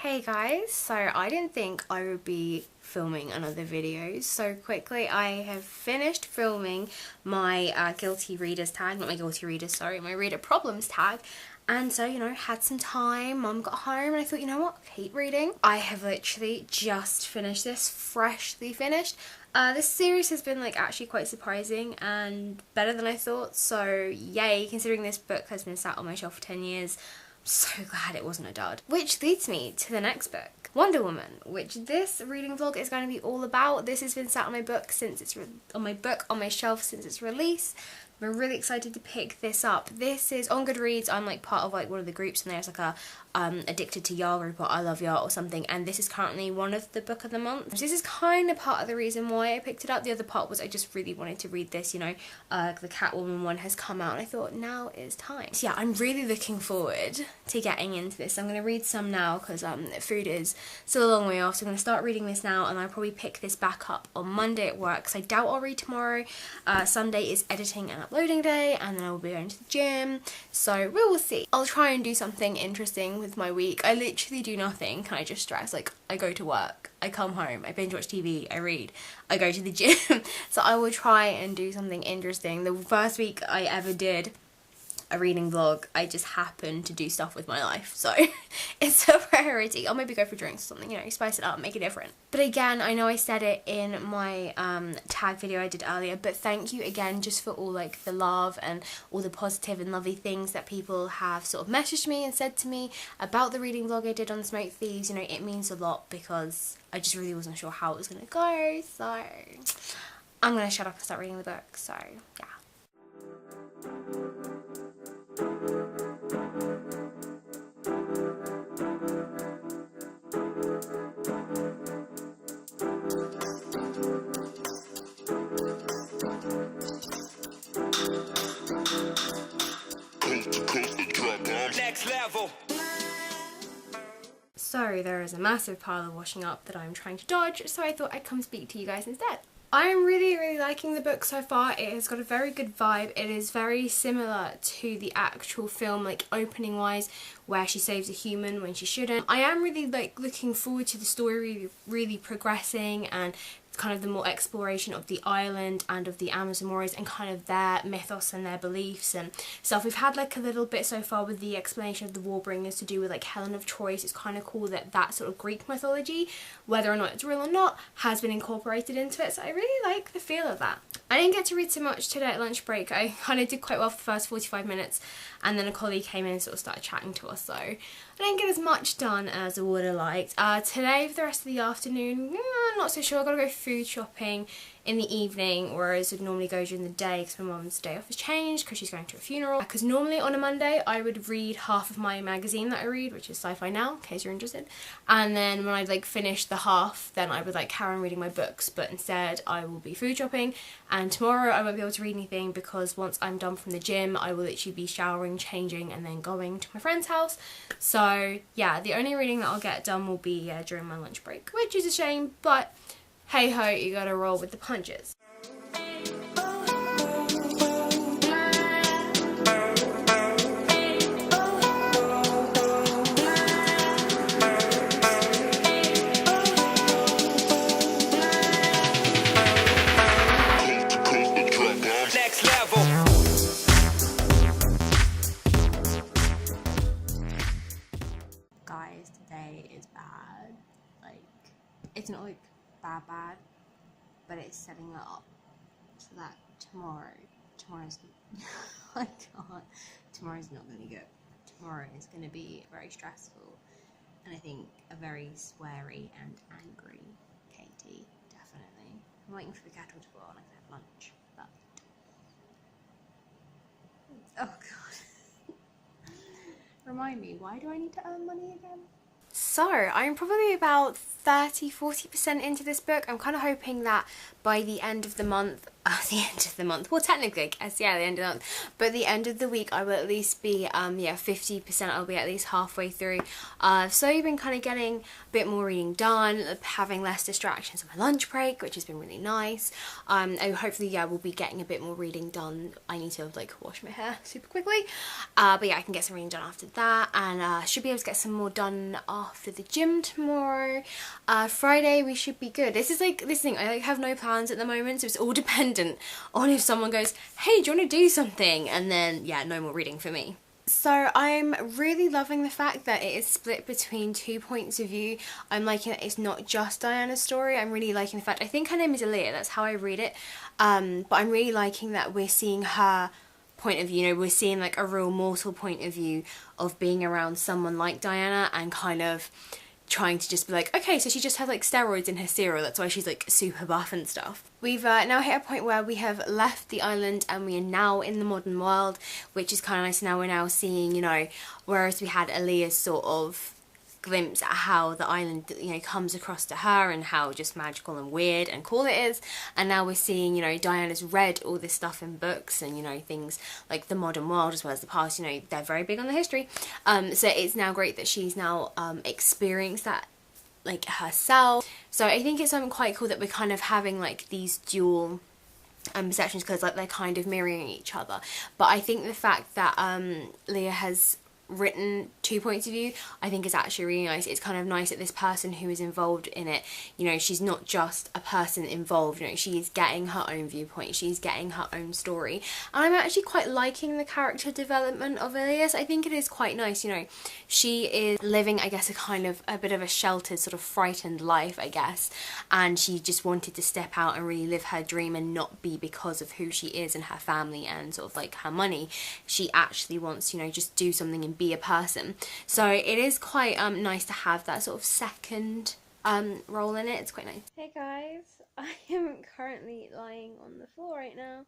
Hey guys, so I didn't think I would be filming another video so quickly. I have finished filming my guilty readers tag, not my guilty readers, sorry, my reader problems tag. And so, you know, had some time, mum got home and I thought, you know what, keep reading. I have literally just finished this, freshly finished. This series has been like actually quite surprising and better than I thought, so yay, considering this book has been sat on my shelf for 10 years. So glad it wasn't a dud. Which leads me to the next book, Wonder Woman, which this reading vlog is going to be all about. This has been sat on my book since it's on my shelf since its release. I'm really excited to pick this up. This is on Goodreads. I'm like part of like one of the groups, and there's like a Addicted to Yarn group or I Love Yarn or something, and this is currently one of the book of the month. This is kind of part of the reason why I picked it up. The other part was I just really wanted to read this, you know, the Catwoman one has come out and I thought now is time. So yeah, I'm really looking forward to getting into this. I'm going to read some now because food is still a long way off, so I'm going to start reading this now and I'll probably pick this back up on Monday at work because I doubt I'll read tomorrow. Sunday is editing and uploading day and then I will be going to the gym, so we will see. I'll try and do something interesting with my week. I literally do nothing, can I just stress? Like, I go to work, I come home, I binge watch TV, I read, I go to the gym. So I will try and do something interesting. The first week I ever did a reading vlog, I just happened to do stuff with my life, so it's a priority. I'll maybe go for drinks or something, you know, spice it up, make it different. But again, I know I said it in my tag video I did earlier, but thank you again just for all like the love and all the positive and lovely things that people have sort of messaged me and said to me about the reading vlog I did on Smoke Thieves. You know, it means a lot because I just really wasn't sure how it was gonna go, so I'm gonna shut up and start reading the book, so yeah. Next level. So there is a massive pile of washing up that I'm trying to dodge, so I thought I'd come speak to you guys instead. I am really liking the book so far. It has got a very good vibe. It is very similar to the actual film, like opening wise, where she saves a human when she shouldn't. I am really like looking forward to the story really progressing and kind of the more exploration of the island and of the Amazon warriors and kind of their mythos and their beliefs and stuff. We've had like a little bit so far with the explanation of the Warbringers to do with like Helen of Troy. So it's kind of cool that that sort of Greek mythology, whether or not it's real or not, has been incorporated into it. So I really like the feel of that. I didn't get to read so much today at lunch break. I kind of did quite well for the first 45 minutes and then a colleague came in and sort of started chatting to us, so I didn't get as much done as I would have liked. Today for the rest of the afternoon, not so sure. I've got to go food shopping in the evening, whereas I'd normally go during the day because my mum's day off has changed because she's going to a funeral. Because normally on a Monday I would read half of my magazine that I read, which is Sci-Fi Now, in case you're interested, and then when I'd like finish the half, then I would like carry on reading my books, but instead I will be food shopping. And tomorrow I won't be able to read anything because once I'm done from the gym I will literally be showering, changing and then going to my friend's house. So yeah, the only reading that I'll get done will be during my lunch break, which is a shame, but hey ho, you gotta roll with the punches. Next level. Guys, today is bad. Like, it's not like bad, but it's setting it up so that tomorrow's I can't, tomorrow's not gonna go. Tomorrow is gonna be very stressful and I think a very sweary and angry Katie, definitely. I'm waiting for the kettle to boil and I can have lunch, but oh god. Remind me, why do I need to earn money again? So, I'm probably about 30-40% into this book. I'm kind of hoping that by the end of the month the end of the month. Well, technically, I guess, yeah, the end of the month. But the end of the week, I will at least be, yeah, 50%. I'll be at least halfway through. So I've been kind of getting a bit more reading done, having less distractions on my lunch break, which has been really nice. And hopefully, yeah, we'll be getting a bit more reading done. I need to, like, wash my hair super quickly. But yeah, I can get some reading done after that. And should be able to get some more done after the gym tomorrow. Friday, we should be good. This is, like, this thing, I, like, have no plans at the moment, so it's all dependent on if someone goes, hey, do you want to do something? And then, yeah, no more reading for me. So I'm really loving the fact that it is split between 2 points of view. I'm liking that it's not just Diana's story. I'm really liking the fact, I think her name is Aaliyah, that's how I read it. But I'm really liking that we're seeing her point of view. You know, we're seeing like a real mortal point of view of being around someone like Diana and kind of trying to just be like, okay, so she just had like steroids in her cereal, that's why she's like super buff and stuff. We've now hit a point where we have left the island and we are now in the modern world, which is kind of nice. Now we're now seeing, you know, whereas we had Aaliyah's sort of glimpse at how the island, you know, comes across to her and how just magical and weird and cool it is, and now we're seeing, you know, Diana's read all this stuff in books and, you know, things like the modern world as well as the past, you know, they're very big on the history, so it's now great that she's now experienced that like herself. So I think it's quite cool that we're kind of having like these dual perceptions, because like they're kind of mirroring each other. But I think the fact that Leah has written 2 points of view, I think is actually really nice. It's kind of nice that this person who is involved in it, you know, she's not just a person involved, you know, she's getting her own viewpoint, she's getting her own story, and I'm actually quite liking the character development of Elias. I think it is quite nice, you know, she is living, I guess, a bit of a sheltered, sort of frightened life, I guess, and she just wanted to step out and really live her dream and not be because of who she is and her family and sort of like her money. She actually wants, you know, just do something and be a person. So it is quite nice to have that sort of second role in it. It's quite nice. Hey guys, I am currently lying on the floor right now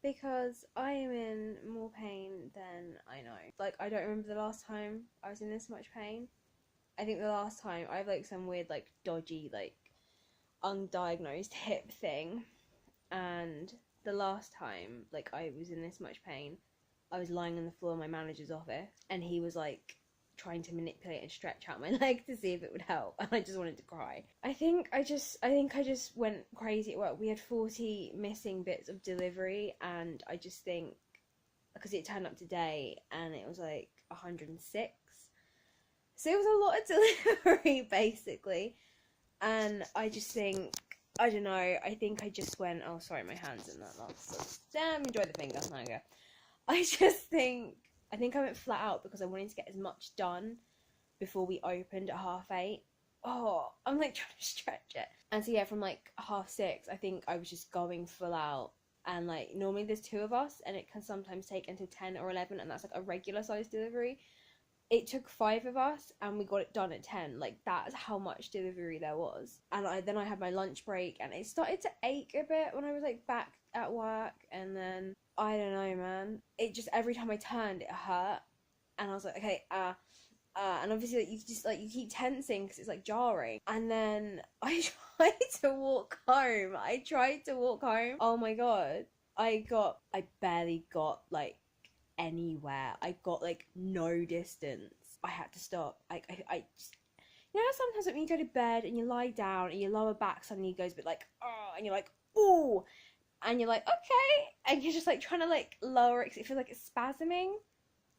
because I am in more pain than I know. Like, I don't remember the last time I was in this much pain. I think the last time I have like some weird like dodgy like undiagnosed hip thing, and the last time like I was in this much pain, I was lying on the floor in my manager's office and he was like trying to manipulate and stretch out my leg to see if it would help, and I just wanted to cry. I think I just went crazy at work. We had 40 missing bits of delivery, and I just think, because it turned up today and it was like 106, so it was a lot of delivery basically, and I just think, I don't know, I think I just went, oh sorry, my hand's in that last, damn, enjoy the finger, there we go. I think I went flat out because I wanted to get as much done before we opened at 8:30. Oh, I'm like trying to stretch it. And so yeah, from like 6:30, I think I was just going full out. And like normally there's 2 of us and it can sometimes take until 10 or 11, and that's like a regular size delivery. It took 5 of us and we got it done at 10. Like, that's how much delivery there was. And then I had my lunch break and it started to ache a bit when I was like back at work, and then I don't know, man. It just, every time I turned, it hurt. And I was like, okay, and obviously like, you just like, you keep tensing because it's like jarring. And then I tried to walk home. Oh my god. I barely got like anywhere. I got like no distance. I had to stop. I just, you know, sometimes when you go to bed and you lie down and your lower back suddenly goes a bit like, oh, and you're like, ooh, and you're like, okay, and you're just like trying to like lower it because it feels like it's spasming.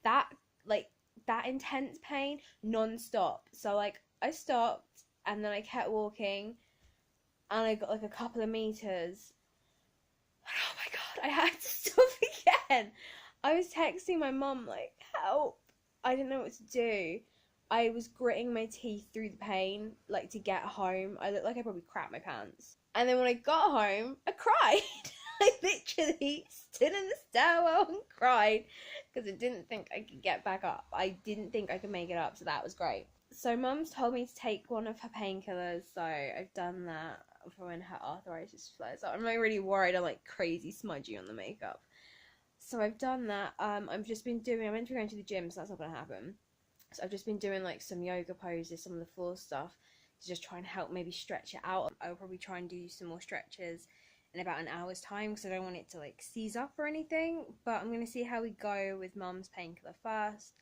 That intense pain non-stop. So like I stopped and then I kept walking and I got like a couple of meters. Oh my god, I had to stop again. I was texting my mum like, help. I didn't know what to do. I was gritting my teeth through the pain, like, to get home. I looked like I probably crapped my pants. And then when I got home, I cried. I literally stood in the stairwell and cried because I didn't think I could get back up. I didn't think I could make it up, so that was great. So mum's told me to take one of her painkillers, so I've done that for when her arthritis flares up. I'm like really worried I'm like crazy smudgy on the makeup. So I've done that. I've just been doing, I'm meant to be going to the gym, so that's not going to happen. So I've just been doing like some yoga poses, some of the floor stuff, to just try and help maybe stretch it out. I'll probably try and do some more stretches in about an hour's time because I don't want it to like seize up or anything. But I'm going to see how we go with Mum's painkiller first.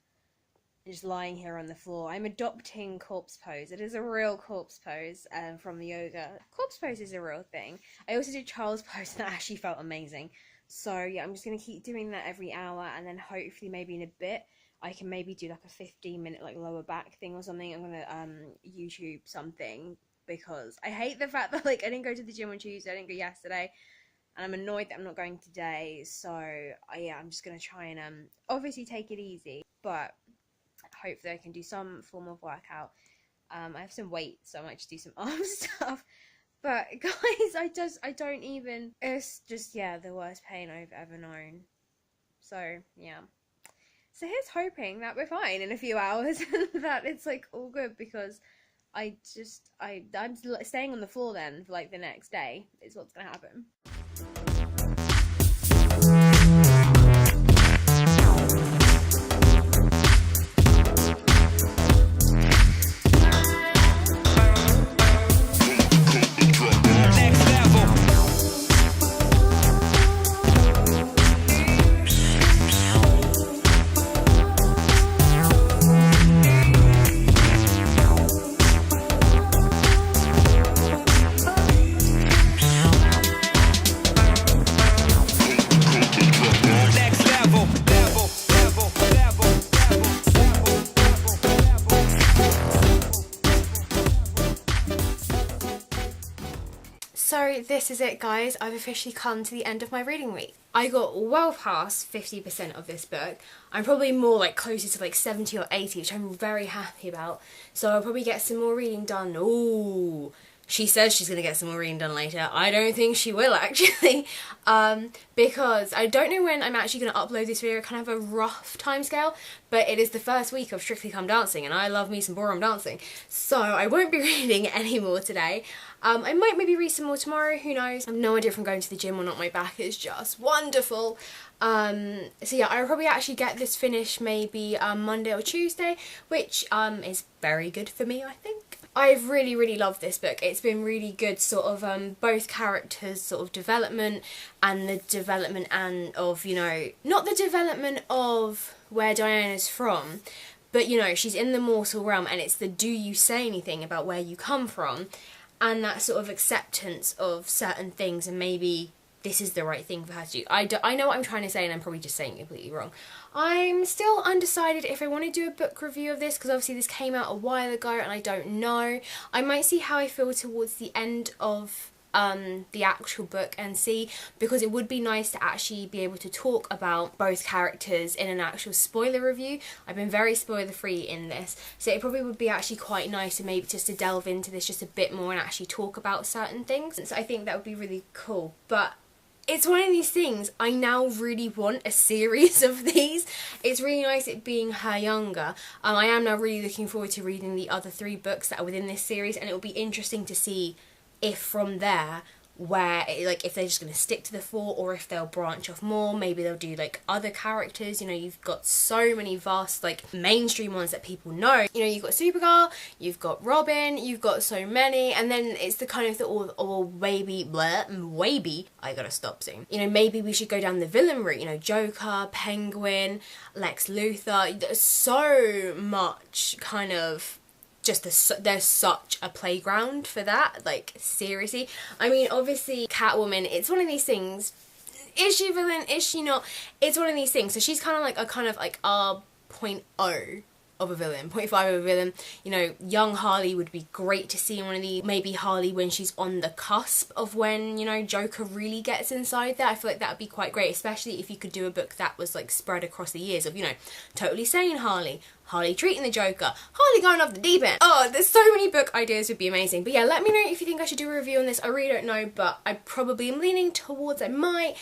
I'm just lying here on the floor. I'm adopting corpse pose. It is a real corpse pose from the yoga. Corpse pose is a real thing. I also did child's pose and that actually felt amazing. So yeah, I'm just going to keep doing that every hour, and then hopefully maybe in a bit I can maybe do like a 15-minute like lower back thing or something. I'm going to YouTube something because I hate the fact that like I didn't go to the gym on Tuesday, I didn't go yesterday, and I'm annoyed that I'm not going today. So yeah, I'm just going to try and obviously take it easy, but hopefully I can do some form of workout. I have some weights, so I might just do some arm stuff. But guys, I don't even, it's just, yeah, the worst pain I've ever known. So yeah, so here's hoping that we're fine in a few hours and that it's like all good, because I'm staying on the floor then for like the next day is what's gonna happen. So this is it, guys. I've officially come to the end of my reading week. I got well past 50% of this book. I'm probably more like closer to like 70 or 80, which I'm very happy about. So I'll probably get some more reading done. Ooh, she says she's going to get some more reading done later. I don't think she will actually, because I don't know when I'm actually going to upload this video. I kind of have a rough timescale, but it is the first week of Strictly Come Dancing, and I love me some ballroom dancing. So I won't be reading any more today. I might maybe read some more tomorrow, who knows. I have no idea if I'm going to the gym or not. My back is just wonderful. So yeah, I'll probably actually get this finished maybe Monday or Tuesday, which is very good for me, I think. I've really loved this book. It's been really good, sort of both characters' sort of development and the development and of, you know, not the development of where Diana's from, but you know, she's in the mortal realm, and it's the do you say anything about where you come from, and that sort of acceptance of certain things, and maybe this is the right thing for her to do. I know what I'm trying to say, and I'm probably just saying it completely wrong. I'm still undecided if I want to do a book review of this, because obviously this came out a while ago and I don't know. I might see how I feel towards the end of the actual book and see, because it would be nice to actually be able to talk about both characters in an actual spoiler review. I've been very spoiler free in this, so it probably would be actually quite nice to maybe just to delve into this just a bit more and actually talk about certain things. So I think that would be really cool. But it's one of these things, I now really want a series of these. It's really nice it being her younger. I am now really looking forward to reading the other 3 books that are within this series, and it will be interesting to see if from there, where like if they're just going to stick to the 4 or if they'll branch off more. Maybe they'll do like other characters. You know, you've got so many vast like mainstream ones that people know. You know, you've got Supergirl, you've got Robin, you've got so many, and then it's the kind of the all maybe I gotta stop soon. You know, maybe we should go down the villain route. You know, Joker, Penguin, Lex Luthor. There's so much kind of there's such a playground for that, like seriously. I mean, obviously Catwoman, it's one of these things, is she a villain, is she not? It's one of these things. So she's kind of like a 0.0 of a villain, 0.5 of a villain. You know, young Harley would be great to see in one of these. Maybe Harley when she's on the cusp of when, you know, Joker really gets inside there. I feel like that would be quite great, especially if you could do a book that was like spread across the years of, you know, totally sane Harley, Harley treating the Joker, Harley going off the deep end. Oh, there's so many book ideas, would be amazing. But yeah, let me know if you think I should do a review on this. I really don't know, but I probably am leaning towards I might.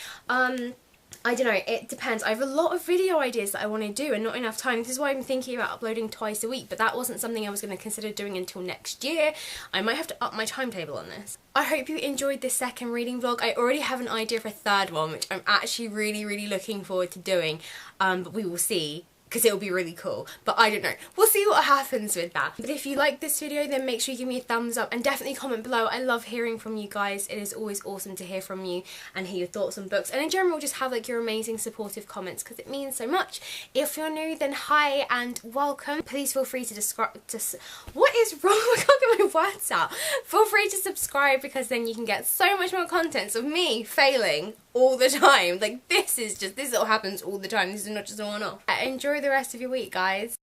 I don't know, it depends. I have a lot of video ideas that I want to do and not enough time. This is why I'm thinking about uploading twice a week, but that wasn't something I was going to consider doing until next year. I might have to up my timetable on this. I hope you enjoyed this second reading vlog. I already have an idea for a third one, which I'm actually really looking forward to doing, but we will see. because it'll be really cool. But I don't know. We'll see what happens with that. But if you like this video, then make sure you give me a thumbs up and definitely comment below. I love hearing from you guys. It is always awesome to hear from you and hear your thoughts on books. And in general, just have like your amazing supportive comments because it means so much. If you're new, then hi and welcome. Please feel free to what is wrong? I can't get my words out. Feel free to subscribe because then you can get so much more content of me failing all the time. Like this all happens all the time. This is not just a one-off. Enjoy the rest of your week, guys.